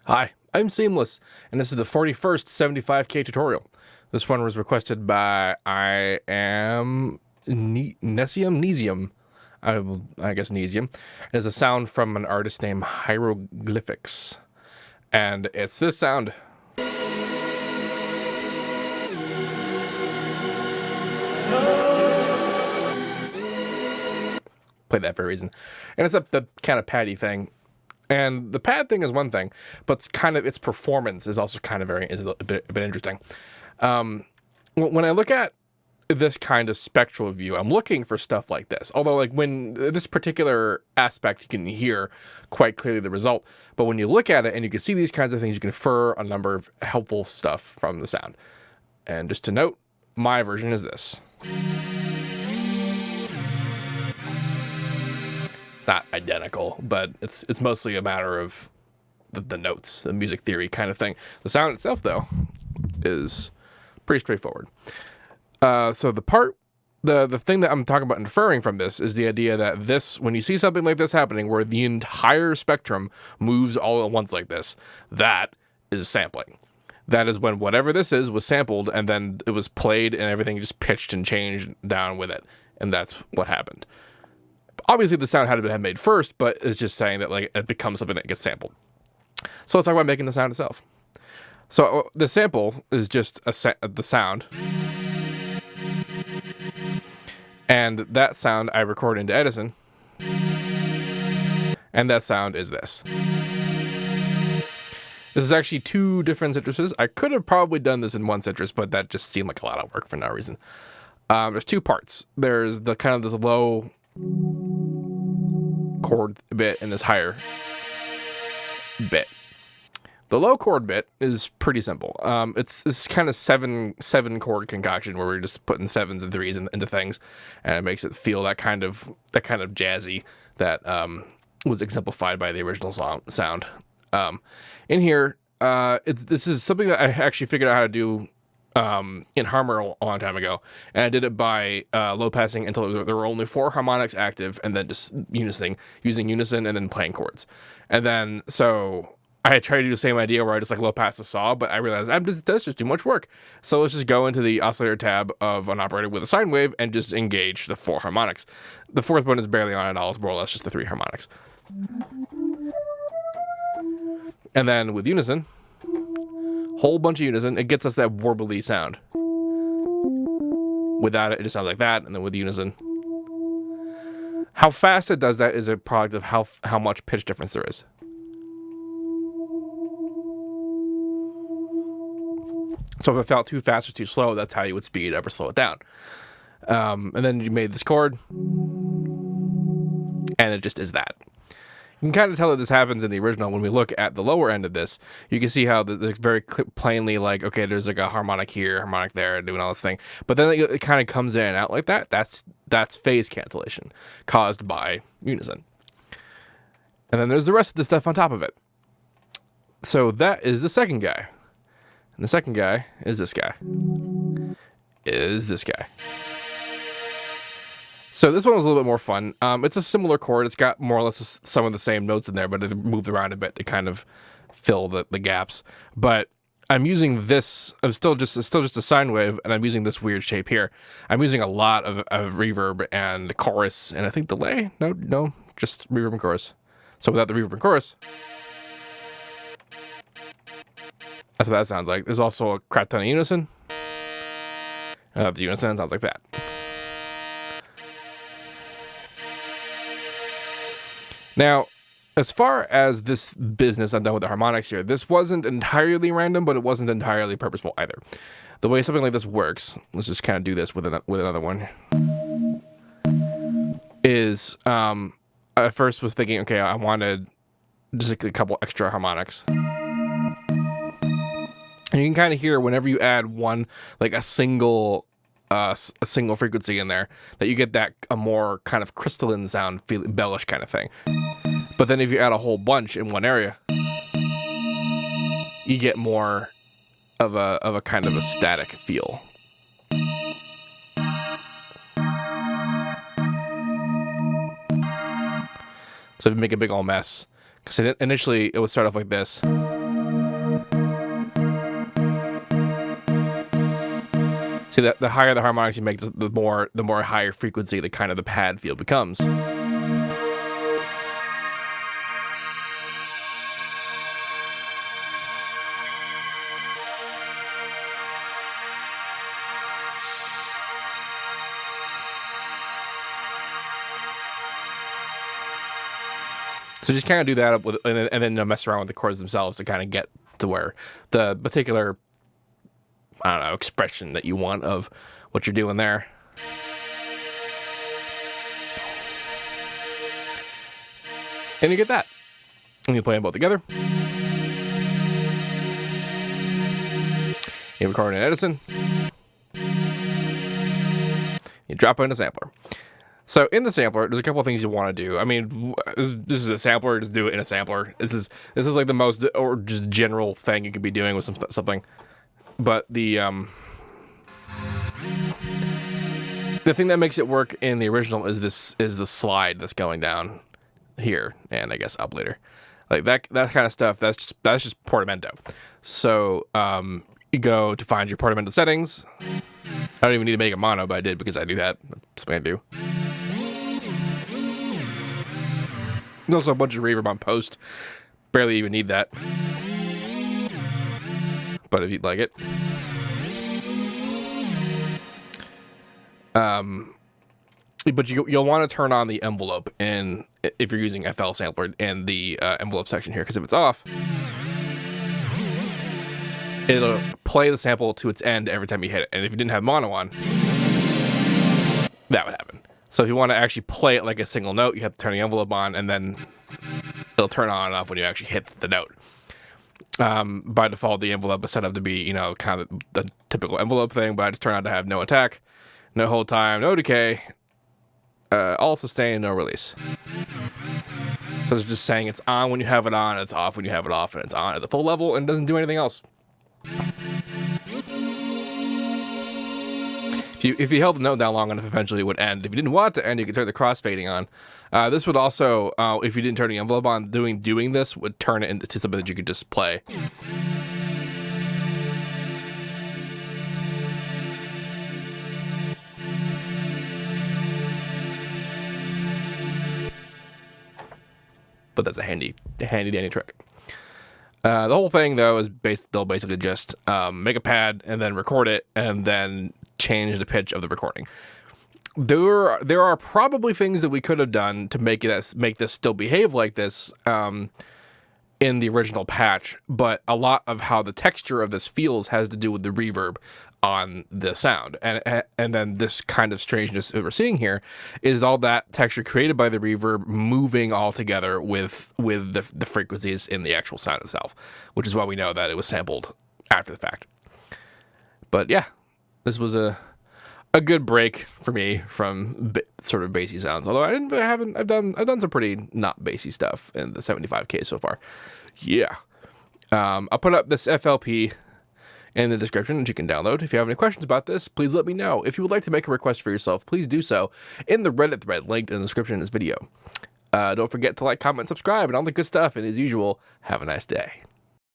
Hi, I'm Seamless, and this is the 41st 75K tutorial. This one was requested by IAmNesium. I guess Nesium. It is a sound from an artist named Hyroglifics. And it's this sound. Play that for a reason. And it's the kind of patty thing. And the pad thing is one thing, but kind of its performance is also kind of a bit interesting. When I look at this kind of spectral view, I'm looking for stuff like this. Although, like, when this particular aspect, you can hear quite clearly the result. But when you look at it and you can see these kinds of things, you can infer a number of helpful stuff from the sound. And just to note, my version is this. It's not identical, but it's mostly a matter of the notes, the music theory kind of thing. The sound itself, though, is pretty straightforward. So the thing that I'm talking about inferring from this is the idea that when you see something like this happening, where the entire spectrum moves all at once like this, that is sampling. That is when whatever this is was sampled, and then it was played, and everything just pitched and changed down with it, and that's what happened. Obviously, the sound had to be made first, but it's just saying that, like, it becomes something that gets sampled. So let's talk about making the sound itself. So the sample is just the sound. And that sound I record into Edison. And that sound is this. This is actually two different citruses. I could have probably done this in one citrus, but that just seemed like a lot of work for no reason. There's two parts. There's the kind of this low chord bit and this higher bit. The low chord bit is pretty simple. It's this kind of seven chord concoction where we're just putting sevens and threes into things, and it makes it feel that kind of jazzy that was exemplified by the original sound. In here, this is something that I actually figured out how to do in Harmor a long time ago, and I did it by low passing until there were only 4 harmonics active, and then just using unison and then playing chords. And then so I had tried to do the same idea where I just like low pass the saw, but I realized that's just too much work. So let's just go into the oscillator tab of an operator with a sine wave and just engage the 4 harmonics. The 4th one is barely on at all. It's more or less just the 3 harmonics. And then with unison, whole bunch of unison, it gets us that warbly sound. Without it, it just sounds like that. And then with unison, how fast it does that is a product of how much pitch difference there is. So if it felt too fast or too slow, that's how you would speed up or slow it down. And then you made this chord, and it just is that. You can kind of tell that this happens in the original. When we look at the lower end of this, you can see how there's very plainly, like, okay, there's like a harmonic here, harmonic there, doing all this thing. But then it kind of comes in and out like that. That's phase cancellation caused by unison. And then there's the rest of the stuff on top of it. So that is the second guy. And the second guy is this guy. So this one was a little bit more fun. It's a similar chord. It's got more or less some of the same notes in there, but it moved around a bit to kind of fill the gaps. But I'm using this. It's still just a sine wave, and I'm using this weird shape here. I'm using a lot of reverb and chorus, and I think delay. No, just reverb and chorus. So without the reverb and chorus, that's what that sounds like. There's also a crap ton of unison. The unison sounds like that. Now, as far as this business I'm done with the harmonics here, this wasn't entirely random, but it wasn't entirely purposeful either. The way something like this works, let's just kind of do this with another one, is I first was thinking, okay, I wanted just a couple extra harmonics. And you can kind of hear whenever you add one, like a single frequency in there, that you get a more kind of crystalline sound, embellished kind of thing. But then if you add a whole bunch in one area, you get more of a kind of a static feel. So if you make a big old mess, because initially it would start off like this. See that the higher the harmonics you make, the more higher frequency the kind of the pad feel becomes. So just kind of do that with, and then mess around with the chords themselves to kind of get to where the particular, I don't know, expression that you want of what you're doing there. And you get that. And you play them both together. You record in Edison. You drop it in a sampler. So in the sampler, there's a couple of things you want to do. I mean, this is a sampler. Just do it in a sampler. This is like the most or just general thing you could be doing with something. But the thing that makes it work in the original is the slide that's going down here, and I guess up later, like that kind of stuff. That's just portamento. So you go to find your portamento settings. I don't even need to make a mono, but I did because I do that. That's what I do. There's also a bunch of reverb on post. Barely even need that. But if you'd like it. But you'll want to turn on the envelope and if you're using FL Sampler in the envelope section here, because if it's off, it'll play the sample to its end every time you hit it. And if you didn't have mono on, that would happen. So if you want to actually play it like a single note, you have to turn the envelope on, and then it'll turn on and off when you actually hit the note. By default, the envelope is set up to be, kind of the typical envelope thing, but I just turn on to have no attack, no hold time, no decay, all sustain, no release. So it's just saying it's on when you have it on, it's off when you have it off, and it's on at the full level and doesn't do anything else. If you held the note down long enough, eventually it would end. If you didn't want it to end, you could turn the crossfading on. This would also, if you didn't turn the envelope on, doing this would turn it into something that you could just play. But that's a handy dandy trick. The whole thing, though, is they'll basically just make a pad and then record it and then change the pitch of the recording. There are probably things that we could have done to make this still behave like this in the original patch, but a lot of how the texture of this feels has to do with the reverb on the sound, and then this kind of strangeness that we're seeing here is all that texture created by the reverb moving all together with the frequencies in the actual sound itself, which is why we know that it was sampled after the fact. But yeah, this was a good break for me from sort of bassy sounds. Although I've done some pretty not bassy stuff in the 75K so far. Yeah, I'll put up this FLP in the description that you can download. If you have any questions about this, please let me know. If you would like to make a request for yourself, please do so in the Reddit thread linked in the description of this video. Don't forget to like, comment, subscribe, and all the good stuff. And as usual, have a nice day.